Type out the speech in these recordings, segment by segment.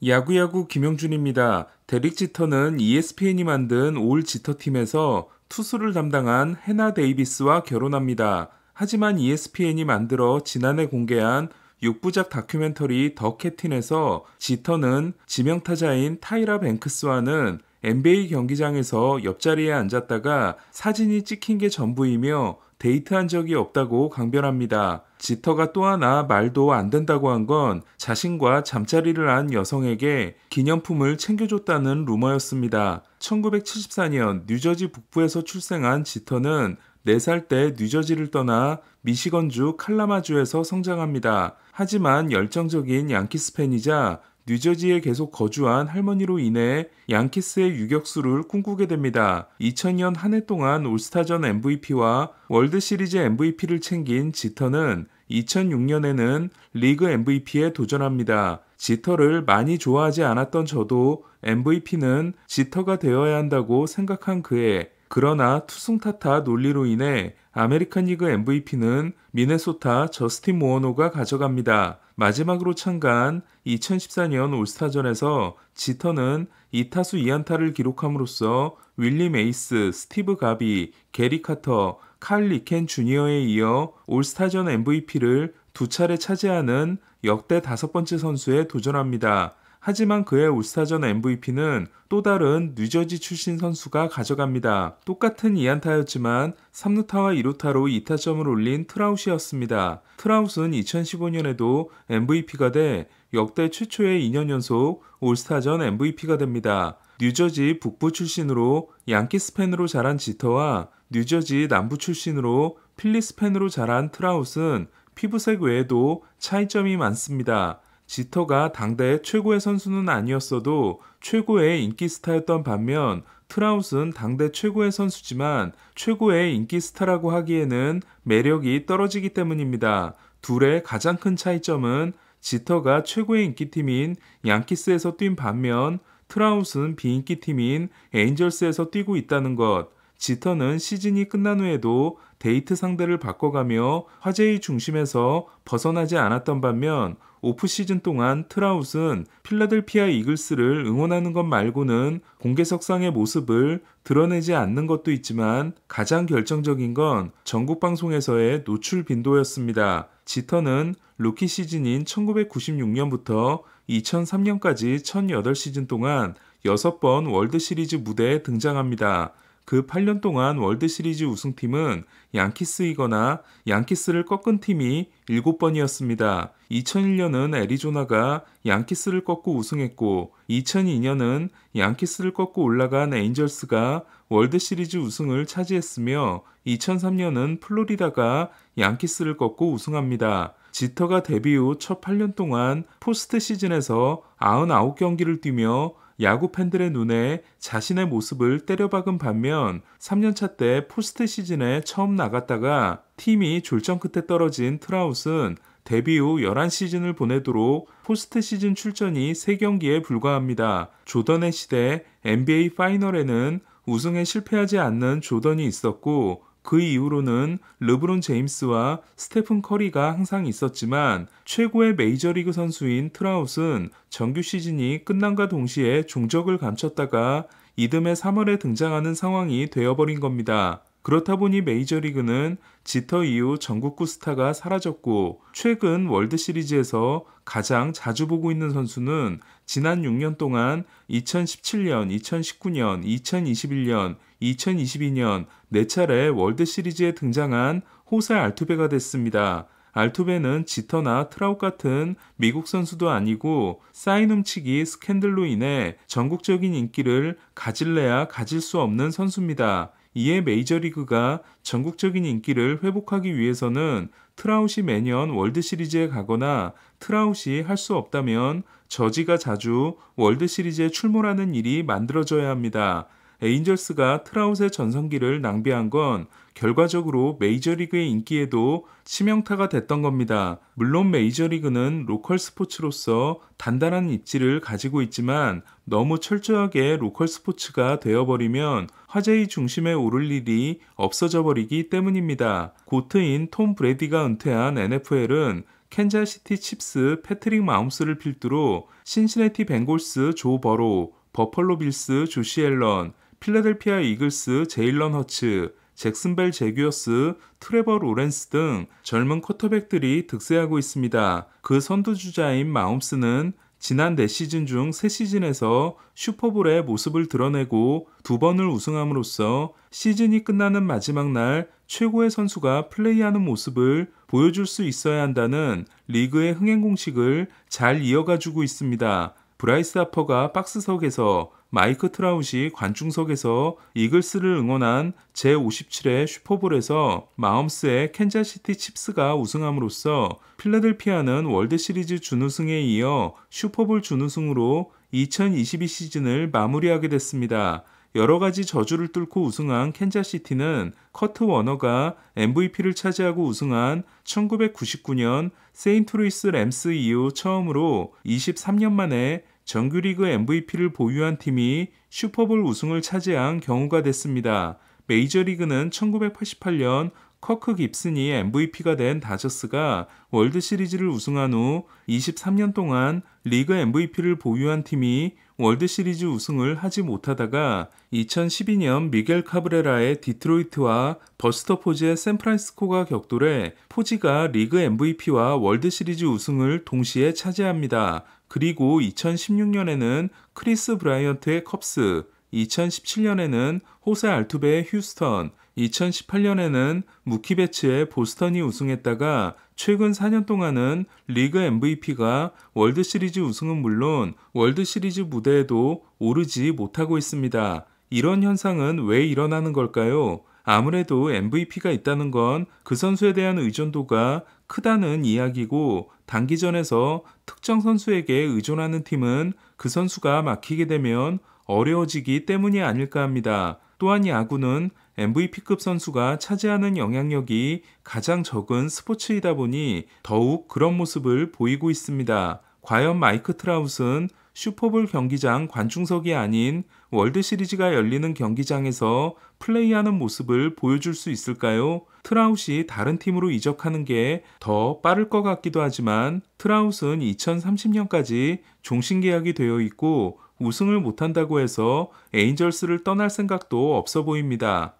야구야구 김영준입니다. 데릭 지터는 ESPN이 만든 올 지터팀에서 투수를 담당한 해나 데이비스와 결혼합니다. 하지만 ESPN이 만들어 지난해 공개한 6부작 다큐멘터리 더 캡틴에서 지터는 지명타자인 타이라 뱅크스와는 NBA 경기장에서 옆자리에 앉았다가 사진이 찍힌 게 전부이며 데이트한 적이 없다고 강변합니다. 지터가 또 하나 말도 안 된다고 한 건 자신과 잠자리를 한 여성에게 기념품을 챙겨줬다는 루머였습니다. 1974년 뉴저지 북부에서 출생한 지터는 4살 때 뉴저지를 떠나 미시건주 칼라마주에서 성장합니다. 하지만 열정적인 양키스 팬이자 뉴저지에 계속 거주한 할머니로 인해 양키스의 유격수를 꿈꾸게 됩니다. 2000년 한 해 동안 올스타전 MVP와 월드시리즈 MVP를 챙긴 지터는 2006년에는 리그 MVP에 도전합니다. 지터를 많이 좋아하지 않았던 저도 MVP는 지터가 되어야 한다고 생각한 그해, 그러나 투승타타 논리로 인해 아메리칸 리그 MVP는 미네소타 저스틴 모어노가 가져갑니다. 마지막으로 참가한 2014년 올스타전에서 지터는 2타수 2안타를 기록함으로써 윌리 메이스, 스티브 가비, 게리 카터, 칼 리켄 주니어에 이어 올스타전 MVP를 2차례 차지하는 역대 5번째 선수에 도전합니다. 하지만 그의 올스타전 MVP는 또 다른 뉴저지 출신 선수가 가져갑니다. 똑같은 2안타였지만 3루타와 2루타로 2타점을 올린 트라웃이었습니다. 트라웃은 2015년에도 MVP가 돼 역대 최초의 2년 연속 올스타전 MVP가 됩니다. 뉴저지 북부 출신으로 양키스 팬으로 자란 지터와 뉴저지 남부 출신으로 필리스 팬으로 자란 트라웃은 피부색 외에도 차이점이 많습니다. 지터가 당대 최고의 선수는 아니었어도 최고의 인기 스타였던 반면 트라웃은 당대 최고의 선수지만 최고의 인기 스타라고 하기에는 매력이 떨어지기 때문입니다. 둘의 가장 큰 차이점은 지터가 최고의 인기팀인 양키스에서 뛴 반면 트라웃은 비인기팀인 에인절스에서 뛰고 있다는 것. 지터는 시즌이 끝난 후에도 데이트 상대를 바꿔가며 화제의 중심에서 벗어나지 않았던 반면 오프시즌 동안 트라웃은 필라델피아 이글스를 응원하는 것 말고는 공개석상의 모습을 드러내지 않는 것도 있지만 가장 결정적인 건 전국 방송에서의 노출 빈도였습니다. 지터는 루키 시즌인 1996년부터 2003년까지 1008시즌 동안 6번 월드시리즈 무대에 등장합니다. 그 8년 동안 월드시리즈 우승팀은 양키스이거나 양키스를 꺾은 팀이 7번이었습니다. 2001년은 애리조나가 양키스를 꺾고 우승했고 2002년은 양키스를 꺾고 올라간 에인절스가 월드시리즈 우승을 차지했으며 2003년은 플로리다가 양키스를 꺾고 우승합니다. 지터가 데뷔 후 첫 8년 동안 포스트 시즌에서 99경기를 뛰며 야구 팬들의 눈에 자신의 모습을 때려박은 반면 3년차 때 포스트 시즌에 처음 나갔다가 팀이 졸전 끝에 떨어진 트라웃은 데뷔 후 11시즌을 보내도록 포스트 시즌 출전이 3경기에 불과합니다. 조던의 시대 NBA 파이널에는 우승에 실패하지 않는 조던이 있었고 그 이후로는 르브론 제임스와 스테픈 커리가 항상 있었지만 최고의 메이저리그 선수인 트라웃은 정규 시즌이 끝남과 동시에 종적을 감췄다가 이듬해 3월에 등장하는 상황이 되어버린 겁니다. 그렇다 보니 메이저리그는 지터 이후 전국구 스타가 사라졌고 최근 월드시리즈에서 가장 자주 보고 있는 선수는 지난 6년 동안 2017년, 2019년, 2021년, 2022년 4차례 월드시리즈에 등장한 호세 알투베가 됐습니다. 알투베는 지터나 트라웃 같은 미국 선수도 아니고 사인 훔치기 스캔들로 인해 전국적인 인기를 가질래야 가질 수 없는 선수입니다. 이에 메이저리그가 전국적인 인기를 회복하기 위해서는 트라웃이 매년 월드시리즈에 가거나 트라웃이 할 수 없다면 저지가 자주 월드시리즈에 출몰하는 일이 만들어져야 합니다. 에인절스가 트라웃의 전성기를 낭비한 건 결과적으로 메이저리그의 인기에도 치명타가 됐던 겁니다. 물론 메이저리그는 로컬 스포츠로서 단단한 입지를 가지고 있지만 너무 철저하게 로컬 스포츠가 되어버리면 화제의 중심에 오를 일이 없어져 버리기 때문입니다. 고트인 톰 브래디가 은퇴한 NFL은 캔자시티 칩스 패트릭 마홈스를 필두로 신시내티 벵골스 조 버로우, 버펄로 빌스 조시 앨런, 필라델피아 이글스 제일런 허츠, 잭슨벨 제규어스, 트레버 로렌스 등 젊은 쿼터백들이 득세하고 있습니다. 그 선두주자인 마홈스는 지난 4시즌 중 3시즌에서 슈퍼볼의 모습을 드러내고 2번을 우승함으로써 시즌이 끝나는 마지막 날 최고의 선수가 플레이하는 모습을 보여줄 수 있어야 한다는 리그의 흥행 공식을 잘 이어가주고 있습니다. 브라이스 하퍼가 박스석에서, 마이크 트라웃이 관중석에서 이글스를 응원한 제57회 슈퍼볼에서 마홈스의 캔자시티 칩스가 우승함으로써 필라델피아는 월드시리즈 준우승에 이어 슈퍼볼 준우승으로 2022 시즌을 마무리하게 됐습니다. 여러 가지 저주를 뚫고 우승한 캔자시티는 커트 워너가 MVP를 차지하고 우승한 1999년 세인트루이스 램스 이후 처음으로 23년 만에 정규리그 MVP를 보유한 팀이 슈퍼볼 우승을 차지한 경우가 됐습니다. 메이저리그는 1988년 커크 깁슨이 MVP가 된 다저스가 월드시리즈를 우승한 후 23년 동안 리그 MVP를 보유한 팀이 월드시리즈 우승을 하지 못하다가 2012년 미겔 카브레라의 디트로이트와 버스터 포즈의 샌프란시스코가 격돌해 포지가 리그 MVP와 월드시리즈 우승을 동시에 차지합니다. 그리고 2016년에는 크리스 브라이언트의 컵스, 2017년에는 호세 알투베의 휴스턴, 2018년에는 무키 베츠의 보스턴이 우승했다가 최근 4년 동안은 리그 MVP가 월드시리즈 우승은 물론 월드시리즈 무대에도 오르지 못하고 있습니다. 이런 현상은 왜 일어나는 걸까요? 아무래도 MVP가 있다는 건 그 선수에 대한 의존도가 크다는 이야기고 단기전에서 특정 선수에게 의존하는 팀은 그 선수가 막히게 되면 어려워지기 때문이 아닐까 합니다. 또한 야구는 MVP급 선수가 차지하는 영향력이 가장 적은 스포츠이다 보니 더욱 그런 모습을 보이고 있습니다. 과연 마이크 트라웃은 슈퍼볼 경기장 관중석이 아닌 월드시리즈가 열리는 경기장에서 플레이하는 모습을 보여줄 수 있을까요? 트라웃이 다른 팀으로 이적하는 게 더 빠를 것 같기도 하지만 트라웃은 2030년까지 종신계약이 되어 있고 우승을 못한다고 해서 에인절스를 떠날 생각도 없어 보입니다.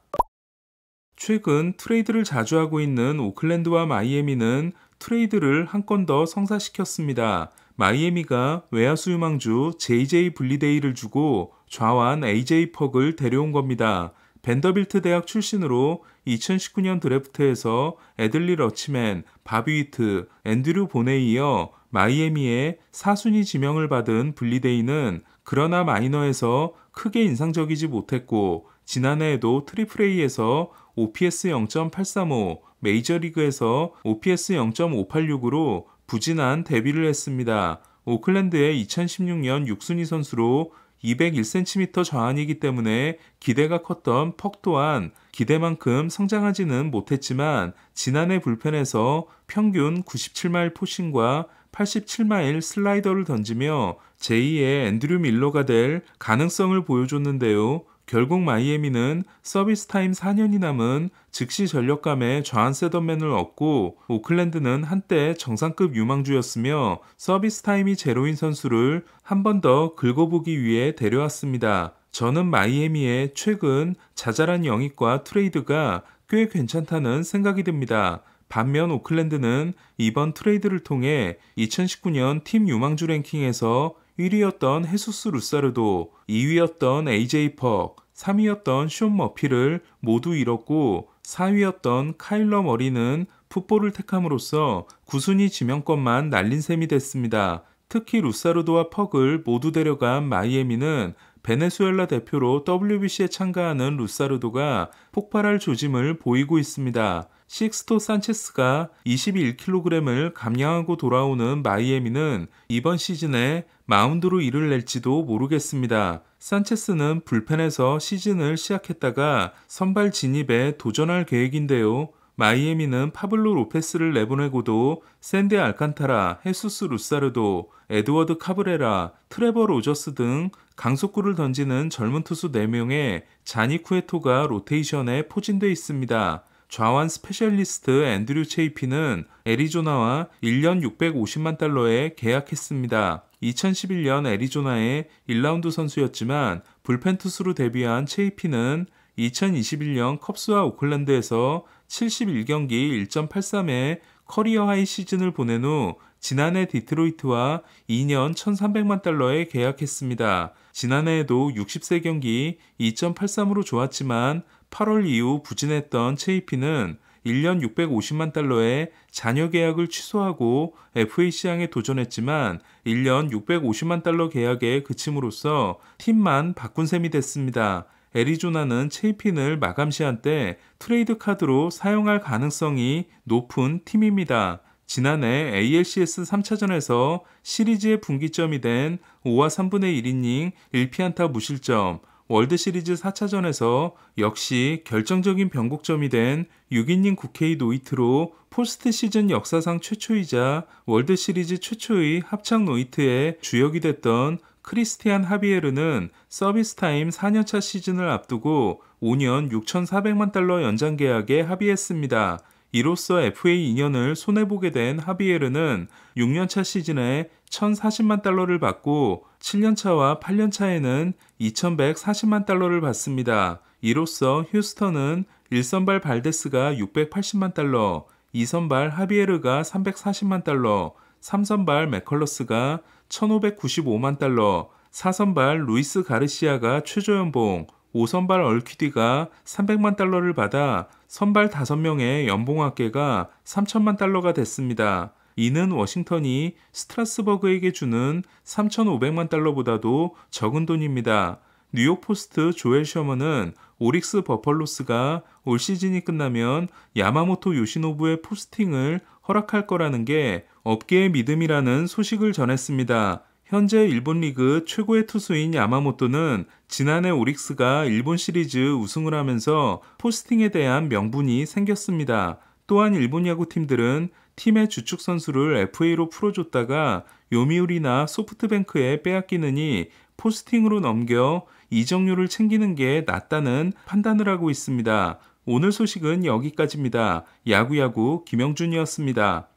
최근 트레이드를 자주 하고 있는 오클랜드와 마이애미는 트레이드를 한 건 더 성사시켰습니다. 마이애미가 외야수 유망주 JJ 블리데이를 주고 좌완 AJ 퍽을 데려온 겁니다. 벤더빌트 대학 출신으로 2019년 드래프트에서 애들리 러치맨, 바비 위트, 앤드류 본에 이어 마이애미의 4순위 지명을 받은 블리데이는 그러나 마이너에서 크게 인상적이지 못했고 지난해에도 트리플A에서 OPS 0.835, 메이저리그에서 OPS 0.586으로 부진한 데뷔를 했습니다. 오클랜드의 2016년 6순위 선수로 201cm 좌완이기 때문에 기대가 컸던 퍽 또한 기대만큼 성장하지는 못했지만 지난해 불펜에서 평균 97마일 포싱과 87마일 슬라이더를 던지며 제2의 앤드류 밀러가 될 가능성을 보여줬는데요. 결국 마이애미는 서비스 타임 4년이 남은 즉시 전력감의 좌완 셋업맨을 얻고 오클랜드는 한때 정상급 유망주였으며 서비스 타임이 제로인 선수를 한 번 더 긁어보기 위해 데려왔습니다. 저는 마이애미의 최근 자잘한 영입과 트레이드가 꽤 괜찮다는 생각이 듭니다. 반면 오클랜드는 이번 트레이드를 통해 2019년 팀 유망주 랭킹에서 1위였던 헤수스 루사르도, 2위였던 AJ 퍽, 3위였던 숀 머피를 모두 잃었고 4위였던 카일러 머리는 풋볼을 택함으로써 9순위 지명권만 날린 셈이 됐습니다. 특히 루사르도와 퍽을 모두 데려간 마이애미는 베네수엘라 대표로 WBC에 참가하는 루사르도가 폭발할 조짐을 보이고 있습니다. 식스토 산체스가 21kg을 감량하고 돌아오는 마이애미는 이번 시즌에 마운드로 이를 낼지도 모르겠습니다. 산체스는 불펜에서 시즌을 시작했다가 선발 진입에 도전할 계획인데요. 마이애미는 파블로 로페스를 내보내고도 샌디 알칸타라, 헤수스 루사르도, 에드워드 카브레라, 트레버 로저스 등 강속구를 던지는 젊은 투수 4명의 자니 쿠에토가 로테이션에 포진돼 있습니다. 좌완 스페셜리스트 앤드류 체이피는 애리조나와 1년 650만 달러에 계약했습니다. 2011년 애리조나의 1라운드 선수였지만 불펜 투수로 데뷔한 체이피는 2021년 컵스와 오클랜드에서 71경기 1.83의 커리어 하이 시즌을 보낸 후 지난해 디트로이트와 2년 1,300만 달러에 계약했습니다. 지난해에도 60세 경기 2.83으로 좋았지만 8월 이후 부진했던 체이피는 1년 650만 달러의 잔여 계약을 취소하고 FA 시장에 도전했지만 1년 650만 달러 계약에 그침으로써 팀만 바꾼 셈이 됐습니다. 애리조나는 체이핀을 마감 시한 때 트레이드 카드로 사용할 가능성이 높은 팀입니다. 지난해 ALCS 3차전에서 시리즈의 분기점이 된 5와 3분의 1이닝 1피안타 무실점, 월드시리즈 4차전에서 역시 결정적인 변곡점이 된 6이닝 9K 노히트로 포스트 시즌 역사상 최초이자 월드시리즈 최초의 합창 노히트의 주역이 됐던 크리스티안 하비에르는 서비스 타임 4년차 시즌을 앞두고 5년 6,400만 달러 연장 계약에 합의했습니다. 이로써 FA 2년을 손해보게 된 하비에르는 6년차 시즌에 1,040만 달러를 받고 7년차와 8년차에는 2,140만 달러를 받습니다. 이로써 휴스턴은 1선발 발데스가 680만 달러, 2선발 하비에르가 340만 달러, 3선발 맥컬러스가 1,595만 달러, 4선발 루이스 가르시아가 최저연봉, 5선발 얼퀴디가 300만 달러를 받아 선발 5명의 연봉 합계가 3천만 달러가 됐습니다. 이는 워싱턴이 스트라스버그에게 주는 3,500만 달러보다도 적은 돈입니다. 뉴욕 포스트 조엘 셔먼은 오릭스 버펄로스가 올 시즌이 끝나면 야마모토 요시노부의 포스팅을 허락할 거라는 게 업계의 믿음이라는 소식을 전했습니다. 현재 일본 리그 최고의 투수인 야마모토는 지난해 오릭스가 일본 시리즈 우승을 하면서 포스팅에 대한 명분이 생겼습니다. 또한 일본 야구팀들은 팀의 주축 선수를 FA로 풀어줬다가 요미우리나 소프트뱅크에 빼앗기느니 포스팅으로 넘겨 이적료를 챙기는 게 낫다는 판단을 하고 있습니다. 오늘 소식은 여기까지입니다. 야구야구 김영준이었습니다.